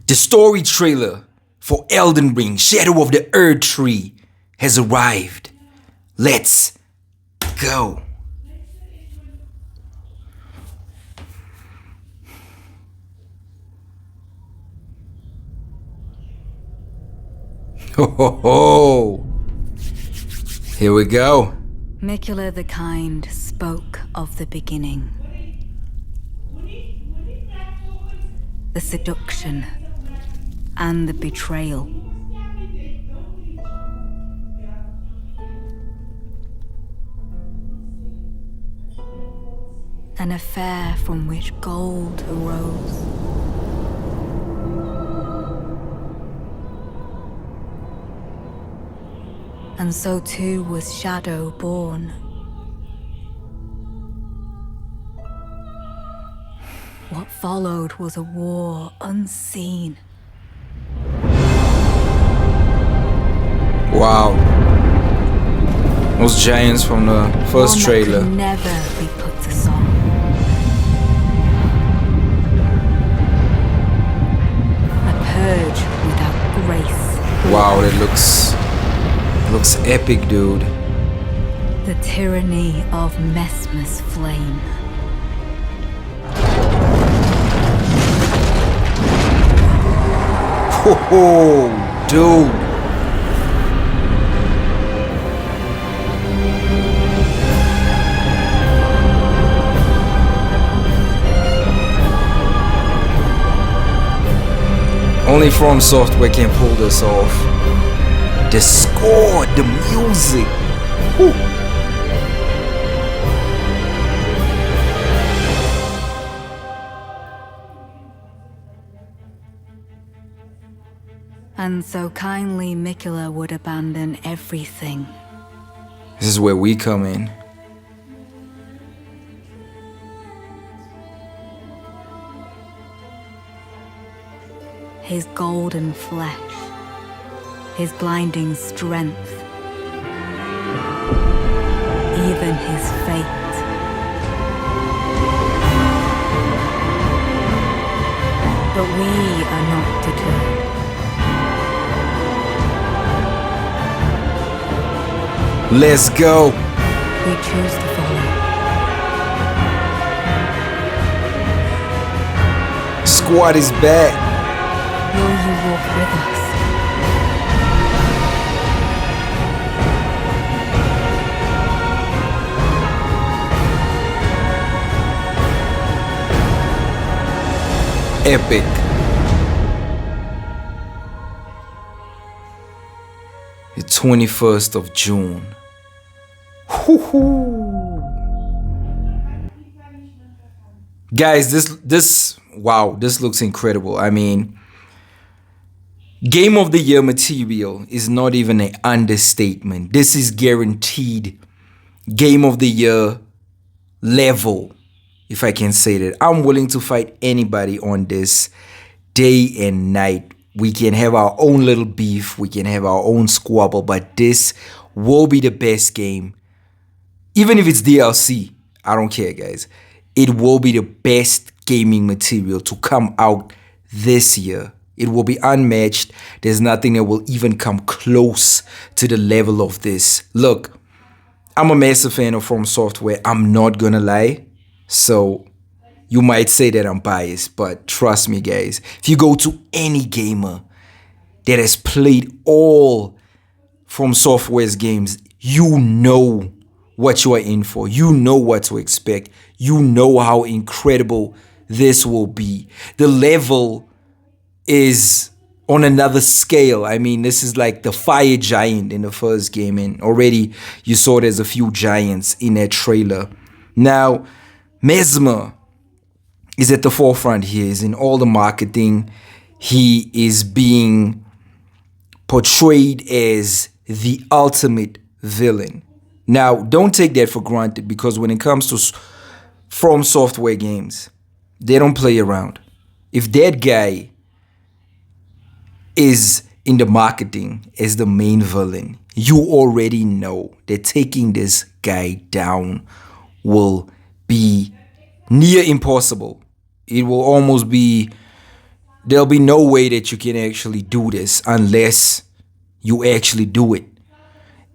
The story trailer for Elden Ring, Shadow of the Erdtree has arrived. Let's go. Ho ho ho! Here we go. Miquella the Kind spoke of the beginning. The seduction and the betrayal. An affair from which gold arose. And so too was Shadow born. What followed was a war unseen. Wow. Those giants from the first trailer. One that could never be put to song. A purge without grace. Wow, that looks epic, dude. The tyranny of Mesmer's flame. Oh, dude. Only From Software can pull this off. The score, the music. Whew. And so kindly Miquella would abandon everything. This is where we come in. His golden flesh, his blinding strength, even his fate. But we are not deterred. Let's go. We choose to follow. Squad is back. Will you walk with us? Epic. The 21st of June. Guys, this wow, this looks incredible. I mean, Game of the Year material is not even an understatement. This is guaranteed Game of the Year level, if I can say that. I'm willing to fight anybody on this day and night. We can have our own little beef. We can have our own squabble. But this will be the best game. Even if it's DLC, I don't care, guys. It will be the best gaming material to come out this year. It will be unmatched. There's nothing that will even come close to the level of this. Look, I'm a massive fan of From Software. I'm not gonna lie. So you might say that I'm biased, but trust me, guys. If you go to any gamer that has played all From Software's games, you know what you are in for. You know what to expect. You know how incredible this will be. The level is on another scale. I mean, this is like the fire giant in the first game, and already you saw there's a few giants in that trailer. Now, Mesmer is at the forefront here. He's in all the marketing. He is being portrayed as the ultimate villain. Now, don't take that for granted, because when it comes to From Software games, they don't play around. If that guy is in the marketing as the main villain, you already know that taking this guy down will be near impossible. It will almost be there'll be no way that you can actually do this unless you actually do it.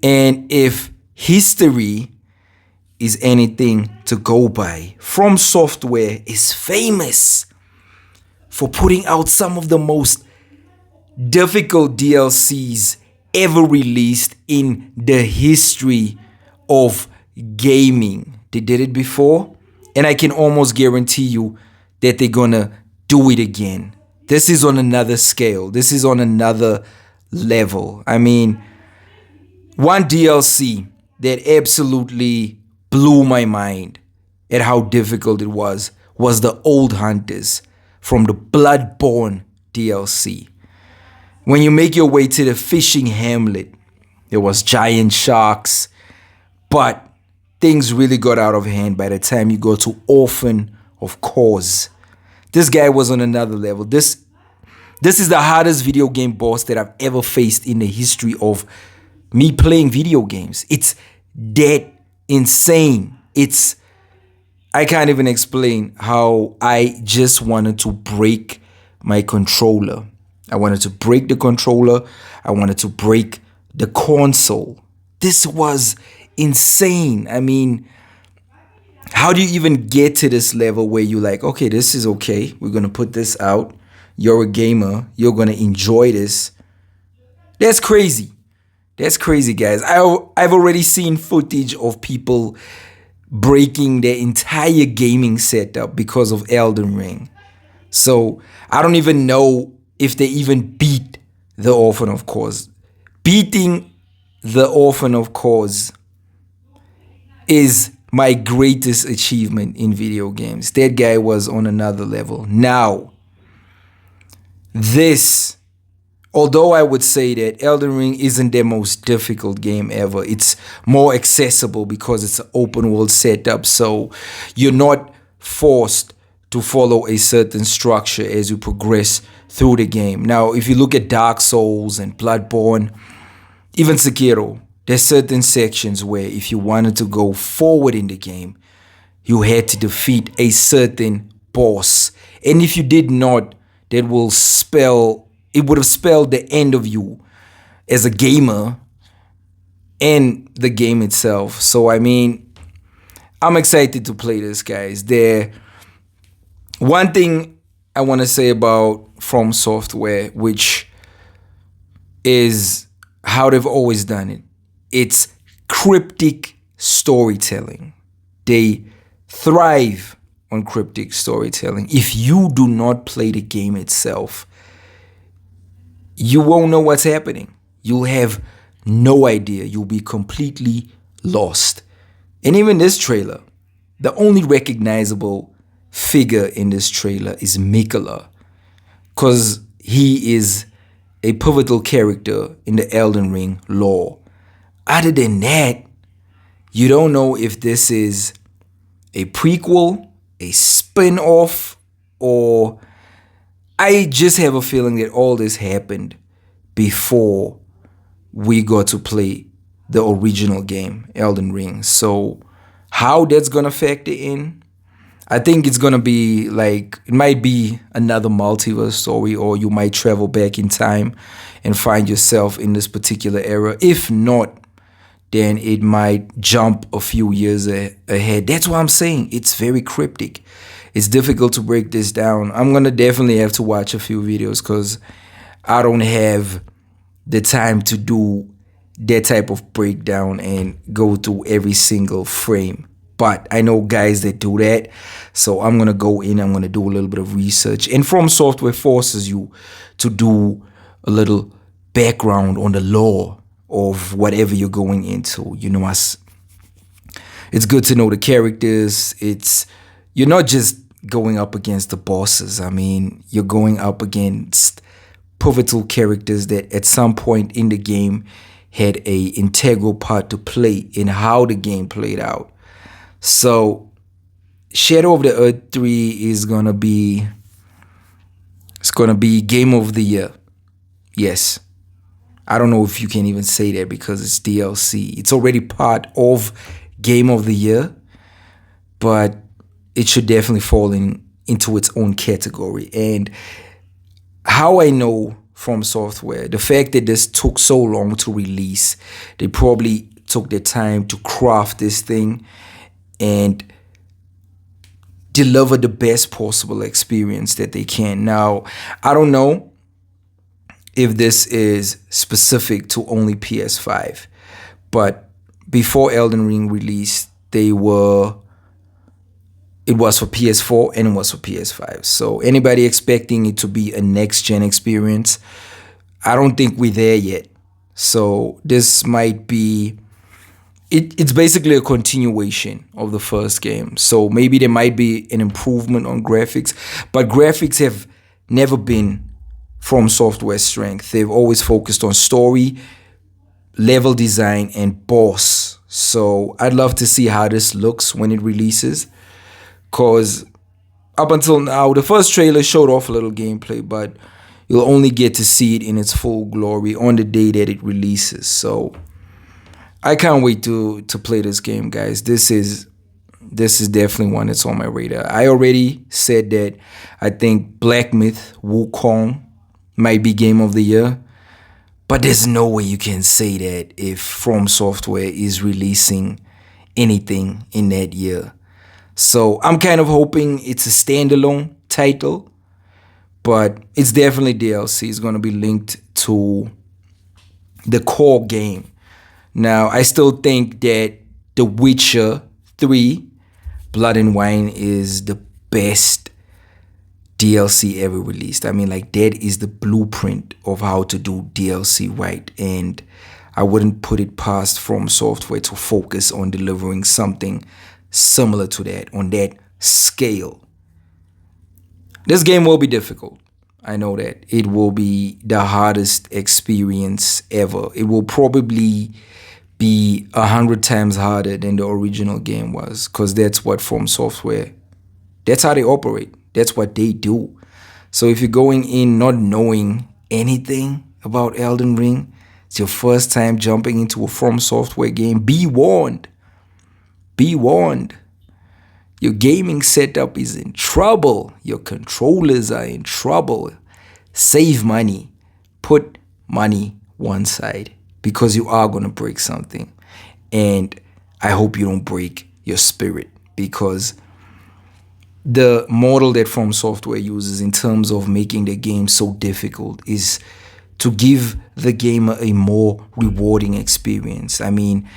And if history is anything to go by, From Software is famous for putting out some of the most difficult DLCs ever released in the history of gaming. They did it before, and I can almost guarantee you that they're gonna do it again. This is on another scale. This is on another level. I mean, one DLC that absolutely blew my mind at how difficult it was the Old Hunters from the Bloodborne DLC. When you make your way to the fishing hamlet, there was giant sharks, but things really got out of hand by the time you go to Orphan of Cause. This guy was on another level. This is the hardest video game boss that I've ever faced in the history of me playing video games. It's that insane. I can't even explain how I just wanted to break my controller. I wanted to break the controller. I wanted to break the console. This was insane. I mean, how do you even get to this level where you're like, okay, this is okay. We're going to put this out. You're a gamer. You're going to enjoy this. That's crazy. That's crazy, guys. I've already seen footage of people breaking their entire gaming setup because of Elden Ring. So I don't even know if they even beat the Orphan of Cause. Beating the Orphan of Cause is my greatest achievement in video games. That guy was on another level. Now, although I would say that Elden Ring isn't the most difficult game ever, it's more accessible because it's an open world setup, so you're not forced to follow a certain structure as you progress through the game. Now, if you look at Dark Souls and Bloodborne, even Sekiro, there's certain sections where if you wanted to go forward in the game, you had to defeat a certain boss. And if you did not, it would have spelled the end of you as a gamer and the game itself. So, I mean, I'm excited to play this, guys. One thing I want to say about From Software, which is how they've always done it, it's cryptic storytelling. They thrive on cryptic storytelling. If you do not play the game itself, you won't know what's happening. You'll have no idea. You'll be completely lost. And even this trailer, the only recognizable figure in this trailer is Mikola, because he is a pivotal character in the Elden Ring lore. Other than that, you don't know if this is a prequel, a spin-off, or I just have a feeling that all this happened before we got to play the original game, Elden Ring. So how that's going to factor in, I think it's going to be like, it might be another multiverse story, or you might travel back in time and find yourself in this particular era. If not, then it might jump a few years ahead. That's what I'm saying. It's very cryptic. It's difficult to break this down. I'm going to definitely have to watch a few videos because I don't have the time to do that type of breakdown and go through every single frame. But I know guys that do that. So I'm going to go in, I'm going to do a little bit of research. And From Software forces you to do a little background on the lore of whatever you're going into. You know, it's good to know the characters. You're not just going up against the bosses. I mean, you're going up against pivotal characters that at some point in the game had a integral part to play in how the game played out. So Shadow of the Erdtree is gonna be Game of the Year. Yes. I don't know if you can even say that because it's DLC. It's already part of Game of the Year, but it should definitely fall into its own category. And how I know From Software, the fact that this took so long to release, they probably took the time to craft this thing and deliver the best possible experience that they can. Now, I don't know if this is specific to only PS5, but before Elden Ring released, it was for PS4 and it was for PS5. So anybody expecting it to be a next gen experience, I don't think we're there yet. So this might be it's basically a continuation of the first game. So maybe there might be an improvement on graphics, but graphics have never been From Software's strength. They've always focused on story, level design, and boss. So I'd love to see how this looks when it releases, because up until now, the first trailer showed off a little gameplay, but you'll only get to see it in its full glory on the day that it releases. So I can't wait to play this game, guys. This is definitely one that's on my radar. I already said that I think Black Myth Wukong might be game of the year, but there's no way you can say that if From Software is releasing anything in that year. So I'm kind of hoping it's a standalone title, but it's definitely DLC. It's going to be linked to the core game. Now, I still think that The Witcher 3 Blood and Wine is the best DLC ever released. I mean, like, that is the blueprint of how to do DLC right. And I wouldn't put it past From Software to focus on delivering something similar to that, on that scale. This game will be difficult. I know that. It will be the hardest experience ever. It will probably be 100 times harder than the original game was, because that's what From Software, that's how they operate. That's what they do. So if you're going in not knowing anything about Elden Ring, it's your first time jumping into a From Software game, be warned. Be warned. Your gaming setup is in trouble. Your controllers are in trouble. Save money. Put money one side, because you are going to break something. And I hope you don't break your spirit, because the model that From Software uses in terms of making the game so difficult is to give the gamer a more rewarding experience. I mean,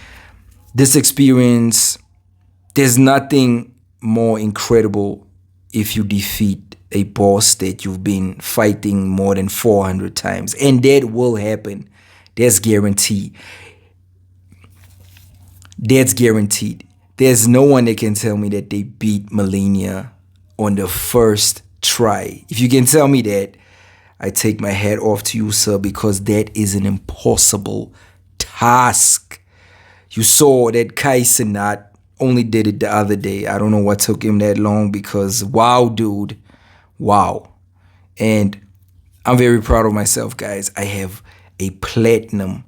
this experience, there's nothing more incredible if you defeat a boss that you've been fighting more than 400 times. And that will happen. That's guaranteed. That's guaranteed. There's no one that can tell me that they beat Melania on the first try. If you can tell me that, I take my hat off to you, sir, because that is an impossible task. You saw that Kai Cenat only did it the other day. I don't know what took him that long, because wow, dude. Wow. And I'm very proud of myself, guys. I have a platinum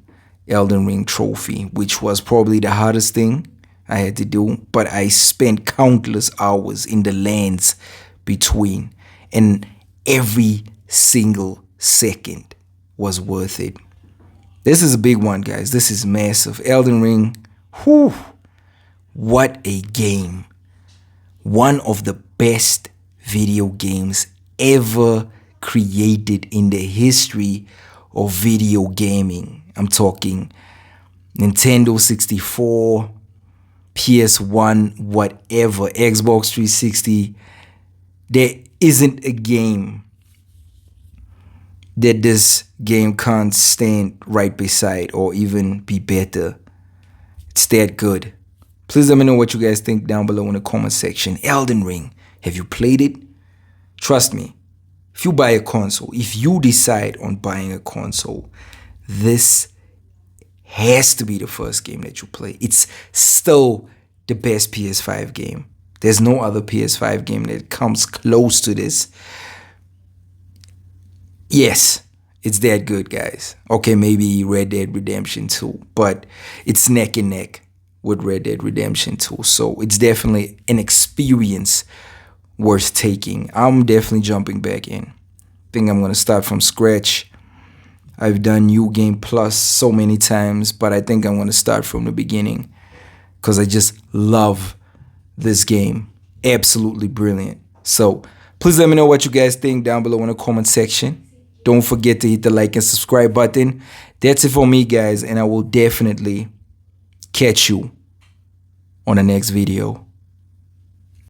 Elden Ring trophy, which was probably the hardest thing I had to do, but I spent countless hours in the lands between, and every single second was worth it. This is a big one, guys. This is massive. Elden Ring, whew, what a game. One of the best video games ever created in the history of video gaming. I'm talking Nintendo 64, PS1, whatever, Xbox 360. There isn't a game that this game can't stand right beside or even be better. It's that good. Please let me know what you guys think down below in the comment section. Elden Ring, have you played it? Trust me, if you buy a console, if you decide on buying a console, this has to be the first game that you play. It's still the best PS5 game. There's no other PS5 game that comes close to this. Yes, it's that good, guys. Okay, maybe Red Dead Redemption 2, but it's neck and neck with Red Dead Redemption 2. So it's definitely an experience worth taking. I'm definitely jumping back in, think I'm going to start from scratch. I've done New Game Plus so many times, but I think I'm going to start from the beginning because I just love this game. Absolutely brilliant. So please let me know what you guys think down below in the comment section. Don't forget to hit the like and subscribe button. That's it for me, guys, and I will definitely catch you on the next video.